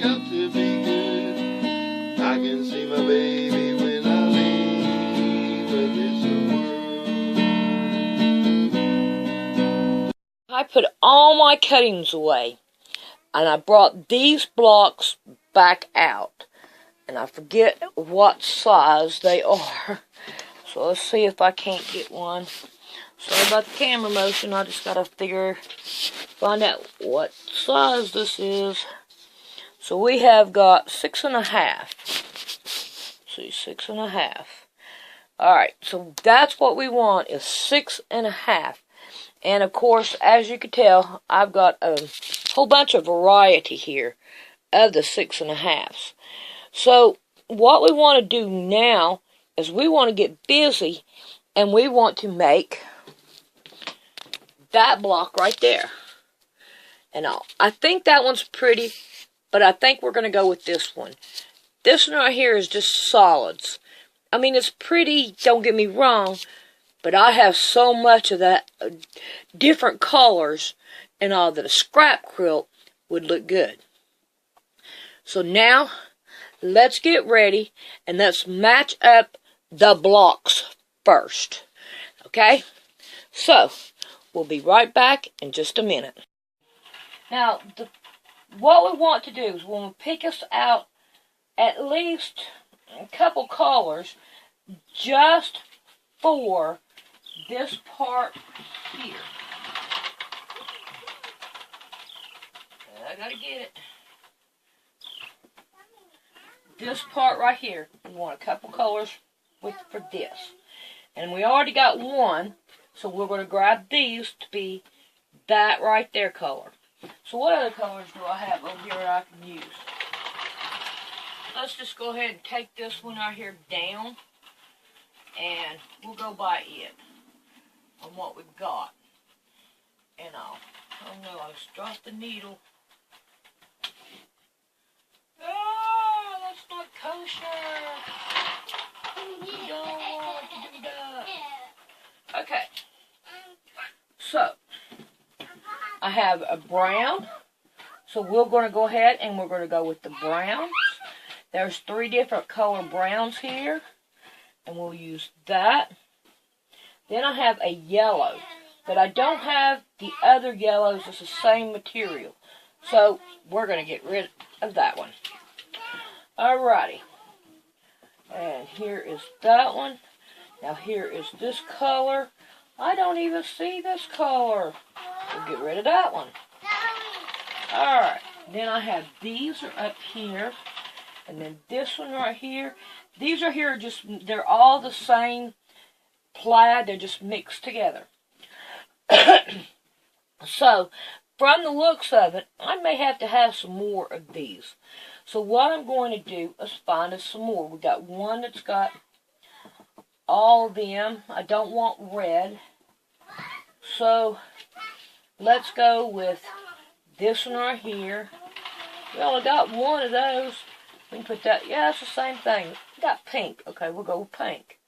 got to be good. I can see my baby when I leave this world. I put all my cuttings away, and I brought these blocks back out. And I forget what size they are. So let's see if I can't get one. Sorry about the camera motion. I just gotta find out what size this is. So we have got 6.5. See, 6.5. Alright, so that's what we want, is 6.5. And of course, as you can tell, I've got a whole bunch of variety here of the 6.5s. So what we want to do now is we want to get busy, and we want to make that block right there. And I think that one's pretty, but I think we're going to go with this one. This one right here is just solids. I mean, it's pretty, don't get me wrong, but I have so much of that different colors and all that a scrap quilt would look good. So now, let's get ready and let's match up the blocks first. Okay? So, we'll be right back in just a minute. Now, what we want to do is we want to pick us out at least a couple colors just for this part here. I gotta get it. This part right here, we want a couple colors for this. And we already got one, so we're going to grab these to be that right there color. So what other colors do I have over here that I can use? Let's just go ahead and take this one right here down, and we'll go by it on what we've got. And oh no, I just dropped the needle. Oh, that's not kosher. You don't want to do that. Okay. So, I have a brown. So we're going to go ahead and we're going to go with the browns. There's 3 different color browns here. And we'll use that. Then I have a yellow. But I don't have the other yellows. It's the same material. So, we're going to get rid of that one. Alrighty. And here is that one. Now here is this color. I don't even see this color. We'll get rid of that one. Alright. Then I have these are up here. And then this one right here. These are here just, they're all the same plaid. They're just mixed together. So, from the looks of it, I may have to have some more of these. So what I'm going to do is find us some more. We got one that's got all of them. I don't want red. So let's go with this one right here. We only got one of those. We can put that. Yeah, it's the same thing. We got pink. Okay, we'll go with pink.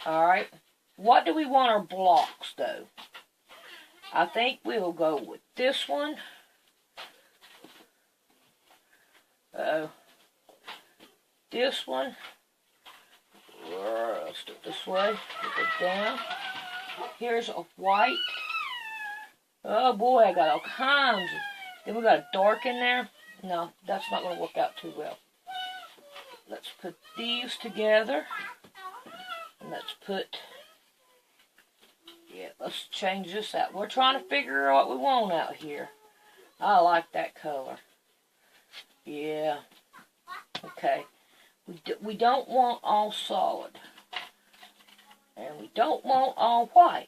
Alright. What do we want our blocks, though? I think we'll go with this one. This one. Let's do it this way. Put it down. Here's a white. Oh boy, I got all kinds. Then we got a dark in there. No, that's not going to work out too well. Let's put these together. And let's put... Yeah, let's change this out. We're trying to figure out what we want out here. I like that color. Yeah. Okay. We don't want all solid. And we don't want all white.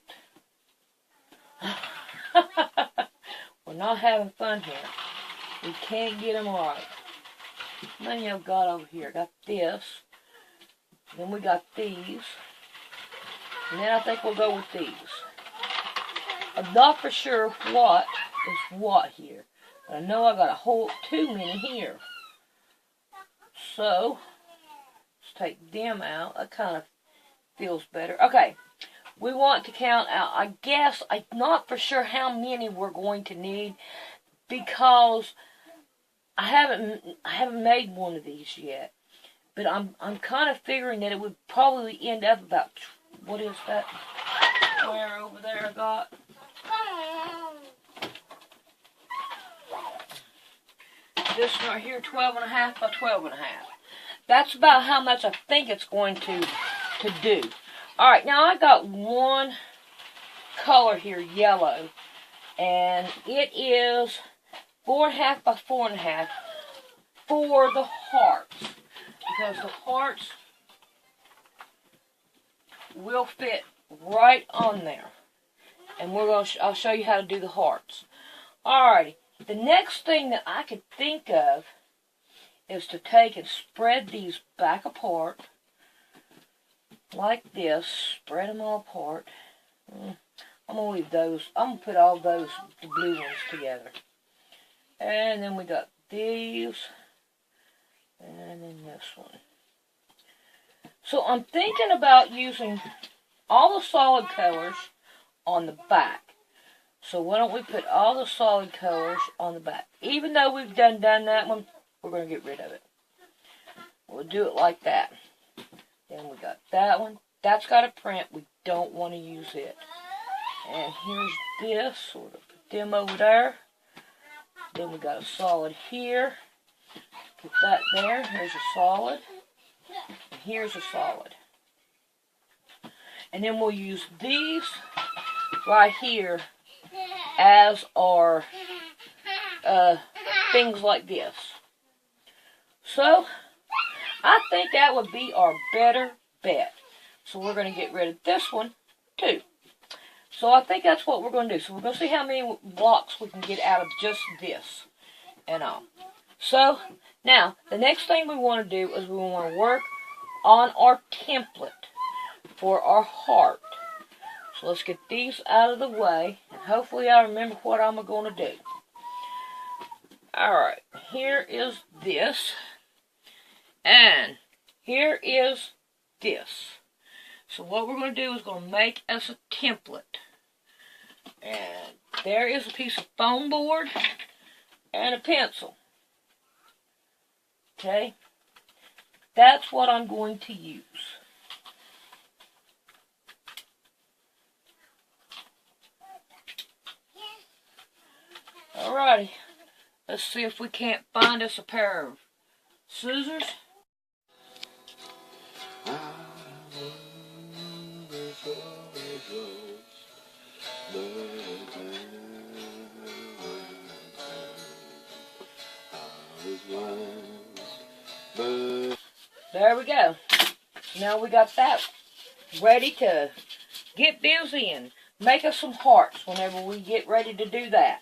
We're not having fun here. We can't get them right. How many I've got over here? Got this. Then we got these. And then I think we'll go with these. I'm not for sure what is what here. But I know I got a whole too many here. So, let's take them out. That kind of feels better. Okay. We want to count out. I guess I'm not for sure how many we're going to need. Because I haven't made one of these yet, but I'm kind of figuring that it would probably end up about, what is that square over there I got? This right here, 12.5 by 12.5. That's about how much I think it's going to do. Alright, now I got one color here, yellow, and it is 4.5 by 4.5 for the hearts, because the hearts will fit right on there. And I'll show you how to do the hearts. Alrighty, the next thing that I could think of is to take and spread these back apart like this. Spread them all apart. I'm gonna leave those. I'm gonna put all those, the blue ones, together. And then we got these, and then this one. So I'm thinking about using all the solid colors on the back. So why don't we put all the solid colors on the back? Even though we've done that one, we're going to get rid of it. We'll do it like that. Then we got that one. That's got a print. We don't want to use it. And here's this. So we're going to put them over there. Then we got a solid here. Put that there. Here's a solid. And here's a solid. And then we'll use these right here as our things like this. So, I think that would be our better bet. So we're going to get rid of this one, too. So I think that's what we're going to do. So we're going to see how many blocks we can get out of just this and all. So, now, the next thing we want to do is we want to work on our template for our heart. So let's get these out of the way, and hopefully I remember what I'm going to do. Alright, here is this, and here is this. So what we're going to do is going to make us a template. And there is a piece of foam board and a pencil. Okay? That's what I'm going to use. Alrighty, let's see if we can't find us a pair of scissors. There we go. Now we got that ready to get busy and make us some hearts whenever we get ready to do that.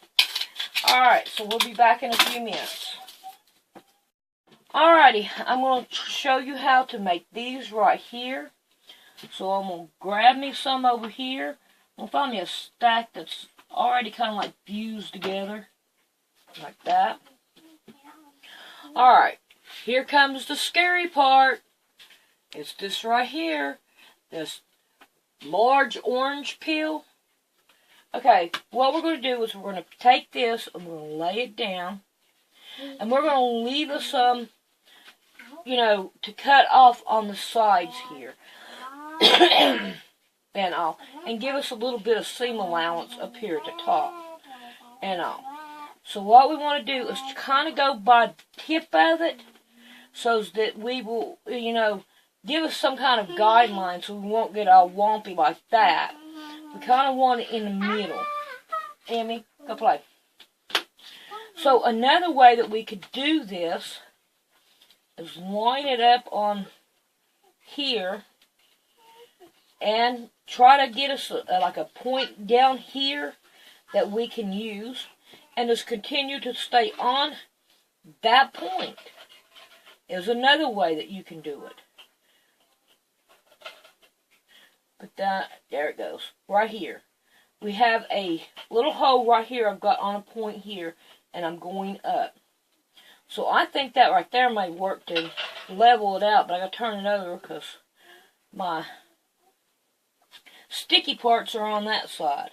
Alright, so we'll be back in a few minutes. Alrighty, I'm going to show you how to make these right here. So I'm going to grab me some over here. I'm going to find me a stack that's already kind of like fused together. Like that. Alright, here comes the scary part. It's this right here. This large orange peel. Okay, what we're going to do is we're going to take this and we're going to lay it down. And we're going to leave us some, to cut off on the sides here. And all. And give us a little bit of seam allowance up here at the top. And all. So what we want to do is kind of go by the tip of it. So that we will, give us some kind of guideline so we won't get all wompy like that. We kind of want it in the middle. Emmy, go play. So another way that we could do this is line it up on here and try to get us like a point down here that we can use and just continue to stay on that point. Is another way that you can do it. But there it goes, right here. We have a little hole right here I've got on a point here, and I'm going up. So I think that right there might work to level it out, but I got to turn it over because my sticky parts are on that side.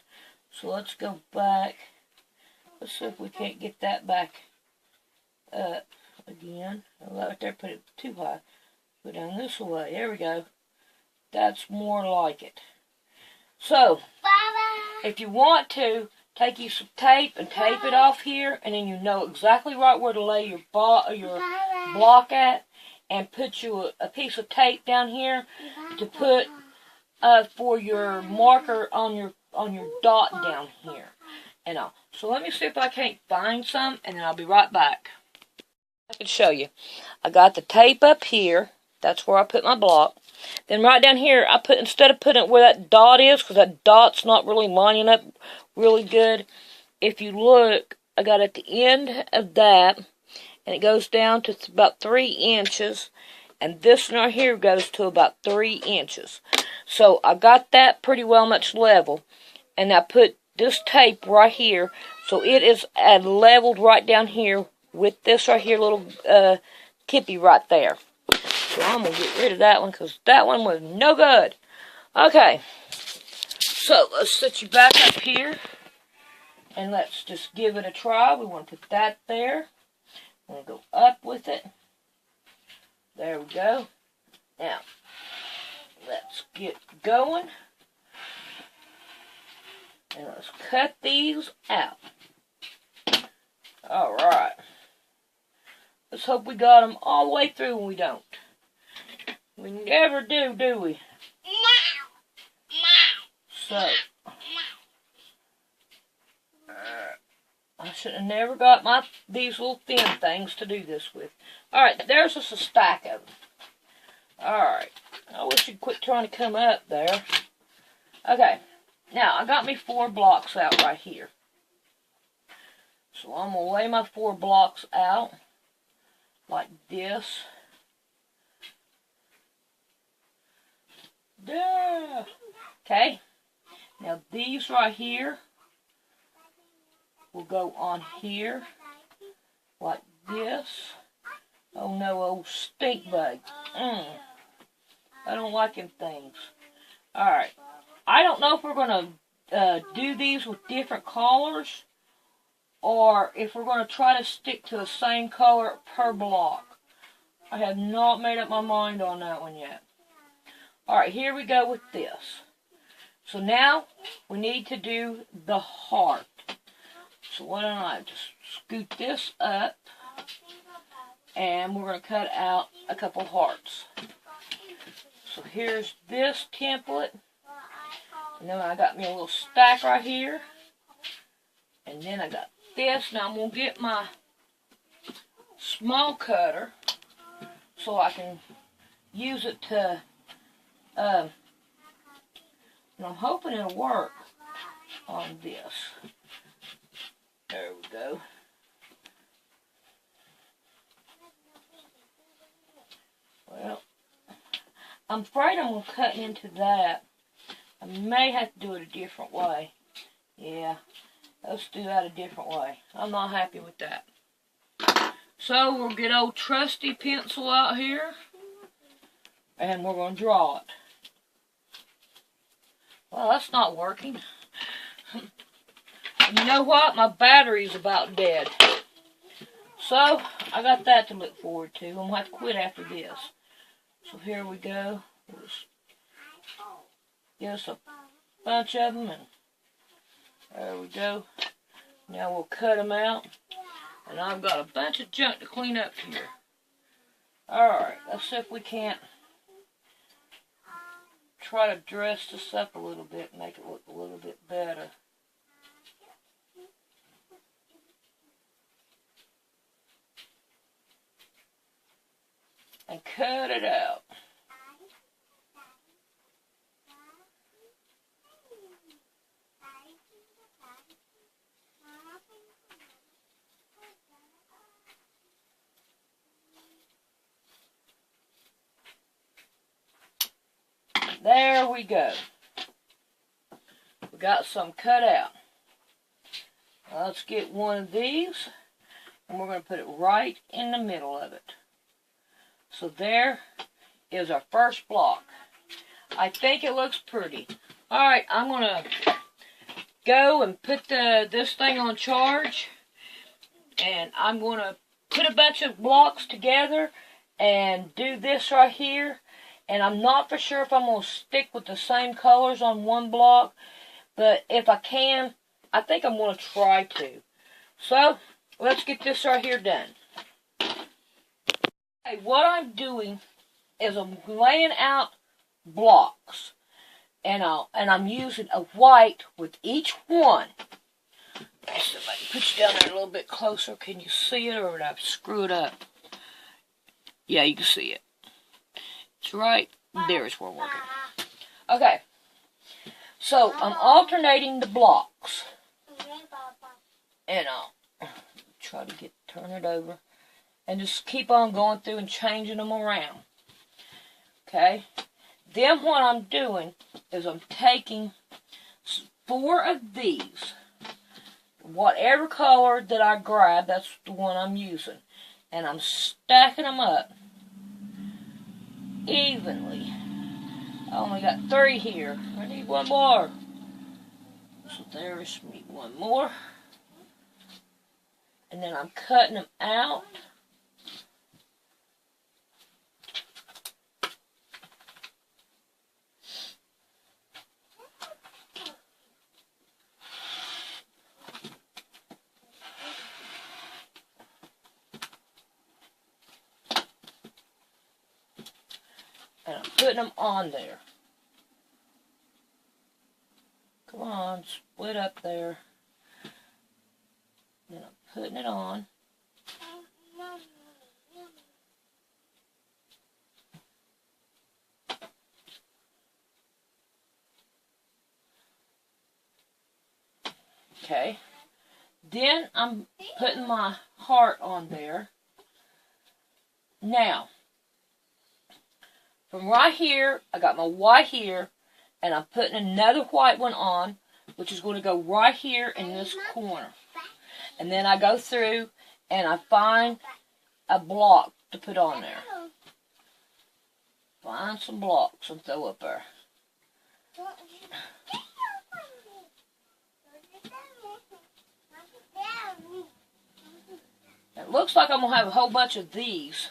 So let's go back. Let's see if we can't get that back up again. Right there, put it too high. Go down this way. There we go. That's more like it. So, if you want to, take you some tape and tape it off here, and then you know exactly right where to lay your block at, and put you a piece of tape down here to put for your marker on your dot down here. And all. So let me see if I can't find some, and then I'll be right back. I can show you. I got the tape up here. That's where I put my block. Then right down here, I put, instead of putting it where that dot is, because that dot's not really lining up really good. If you look, I got at the end of that, and it goes down to about 3 inches. And this one right here goes to about 3 inches. So I got that pretty well much level. And I put this tape right here, so it is leveled right down here with this right here little tippy right there. So I'm going to get rid of that one because that one was no good. Okay, so let's set you back up here and let's just give it a try. We want to put that there. I'm going to go up with it. There we go. Now, let's get going. And let's cut these out. Alright. Let's hope we got them all the way through when we don't. We never do, do we? So, I should have never got these little thin things to do this with. Alright, there's just a stack of them. Alright, I wish you'd quit trying to come up there. Okay, now I got me 4 blocks out right here. So I'm going to lay my 4 blocks out like this. There. Okay, now these right here will go on here like this. Oh no, old stink bug. I don't like them things. Alright, I don't know if we're going to do these with different colors, or if we're going to try to stick to the same color per block. I have not made up my mind on that one yet. Alright, here we go with this. So now, we need to do the heart. So why don't I just scoot this up, and we're going to cut out a couple hearts. So here's this template. And then I got me a little stack right here. And then I got this. Now I'm going to get my small cutter so I can use it to, and I'm hoping it'll work on this. There we go. Well, I'm afraid I'm going to cut into that. I may have to do it a different way. Yeah, let's do that a different way. I'm not happy with that. So we'll get old trusty pencil out here, and we're going to draw it. Well, that's not working. You know what? My battery's about dead. So, I got that to look forward to. I'm going to have to quit after this. So here we go. We'll just get us a bunch of them, and there we go. Now we'll cut them out. And I've got a bunch of junk to clean up here. Alright, let's see if we can't try to dress this up a little bit and make it look a little bit better. And cut it out. There we go. We got some cut out. Now let's get one of these, and we're going to put it right in the middle of it. So there is our first block. I think it looks pretty. Alright, I'm going to go and put this thing on charge, and I'm going to put a bunch of blocks together and do this right here. And I'm not for sure if I'm going to stick with the same colors on one block. But if I can, I think I'm going to try to. So, let's get this right here done. Okay, what I'm doing is I'm laying out blocks. And I'm using a white with each one. Let's see if I can put you down there a little bit closer. Can you see it, or would I screw it up? Yeah, you can see it. It's right there is where we're working. Okay. So, I'm alternating the blocks. And I'll try to turn it over. And just keep on going through and changing them around. Okay. Then what I'm doing is I'm taking 4 of these. Whatever color that I grab, that's the one I'm using. And I'm stacking them up evenly. I only got 3 here. I need one more. So there's me one more. And then I'm cutting them out. And I'm putting them on there. Come on, split up there. Then I'm putting it on. Okay. Then I'm putting my heart on there. Now, from right here, I got my white here, and I'm putting another white one on, which is going to go right here in this corner. And then I go through, and I find a block to put on there. Find some blocks and throw up there. It looks like I'm going to have a whole bunch of these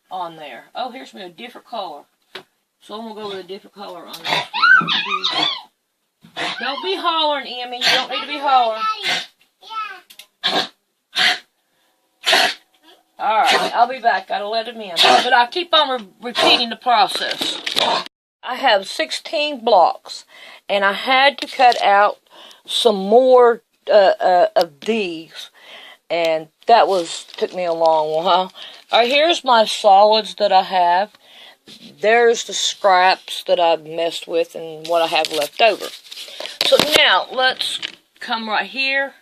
on there. Oh, here's me a different color. So I'm going to go with a different color on this one. Don't be hollering, Emmy. You don't need to be hollering. Alright, I'll be back. Gotta let him in. But I keep on repeating the process. I have 16 blocks. And I had to cut out some more of these. And that took me a long while. Alright, here's my solids that I have. There's the scraps that I've messed with and what I have left over. So now, let's come right here.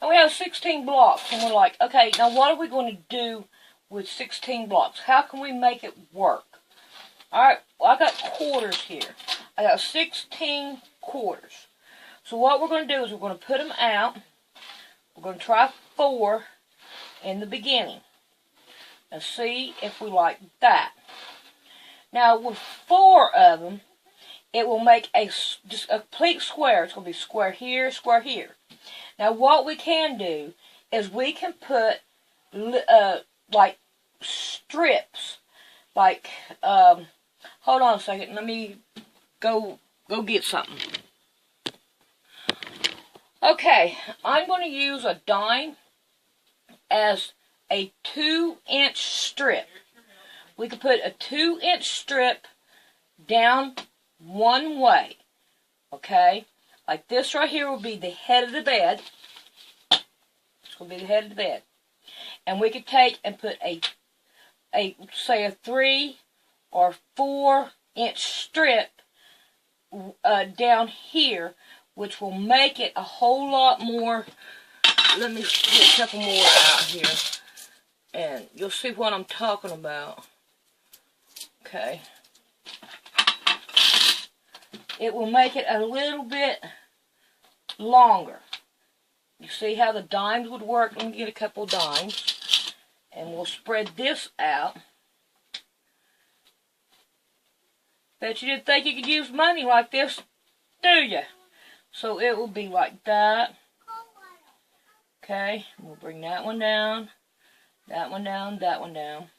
And we have 16 blocks. And we're like, okay, now what are we going to do with 16 blocks? How can we make it work? Alright, well, I got quarters here. I got 16 quarters. So what we're going to do is we're going to put them out. We're going to try 4 in the beginning. And see if we like that. Now, with 4 of them, it will make just a complete square. It's going to be square here, square here. Now, what we can do is we can put, like, strips. Like, hold on a second. Let me go get something. Okay, I'm going to use a dime as a 2-inch strip. We could put a 2-inch strip down one way, okay? Like this right here will be the head of the bed. It's going to be the head of the bed. And we could take and put say a 3 or 4-inch strip down here, which will make it a whole lot more. Let me get a couple more out here, and you'll see what I'm talking about. Okay. It will make it a little bit longer. You see how the dimes would work? Let me get a couple of dimes. And we'll spread this out. Bet you didn't think you could use money like this, do you? So it will be like that. Okay, we'll bring that one down. That one down, that one down.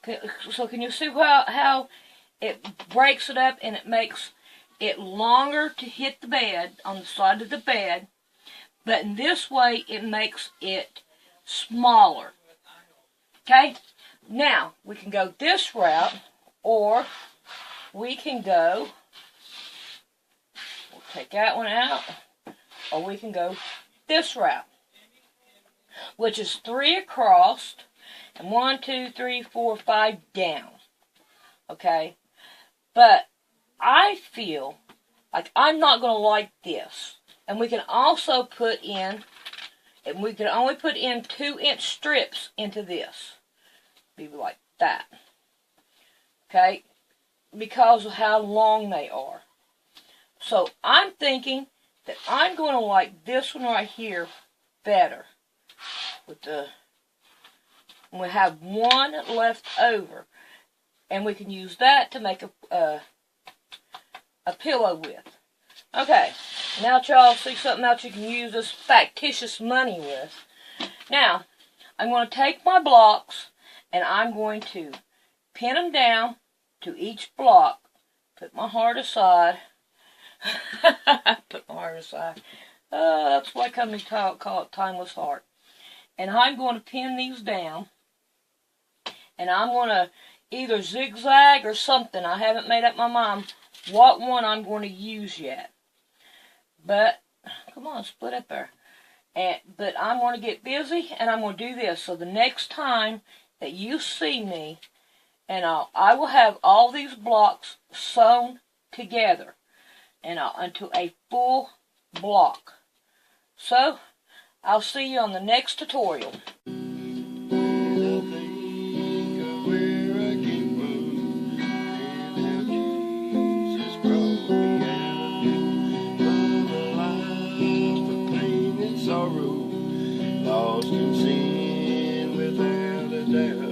Okay, so can you see how it breaks it up and it makes it longer to hit the bed, on the side of the bed, but in this way it makes it smaller. Okay? Now, we can go this route, or we can go, we'll take that one out, or we can go this route, which is 3 across, and 1, 2, 3, 4, 5 down. Okay? But I feel like I'm not going to like this. And we can also put in, and we can only put in 2-inch strips into this. Be like that. Okay? Because of how long they are. So I'm thinking that I'm going to like this one right here better. With the, we have one left over. And we can use that to make a pillow with. Okay, now y'all see something else you can use this factitious money with. Now, I'm going to take my blocks and I'm going to pin them down to each block. Put my heart aside. Put my heart aside. That's why company call it Timeless Heart. And I'm going to pin these down. And I'm going to either zigzag or something. I haven't made up my mind what one I'm going to use yet. But, come on, split up there. But I'm going to get busy and I'm going to do this. So the next time that you see me, and I will have all these blocks sewn together and into a full block. So, I'll see you on the next tutorial. Lost in sin without a doubt.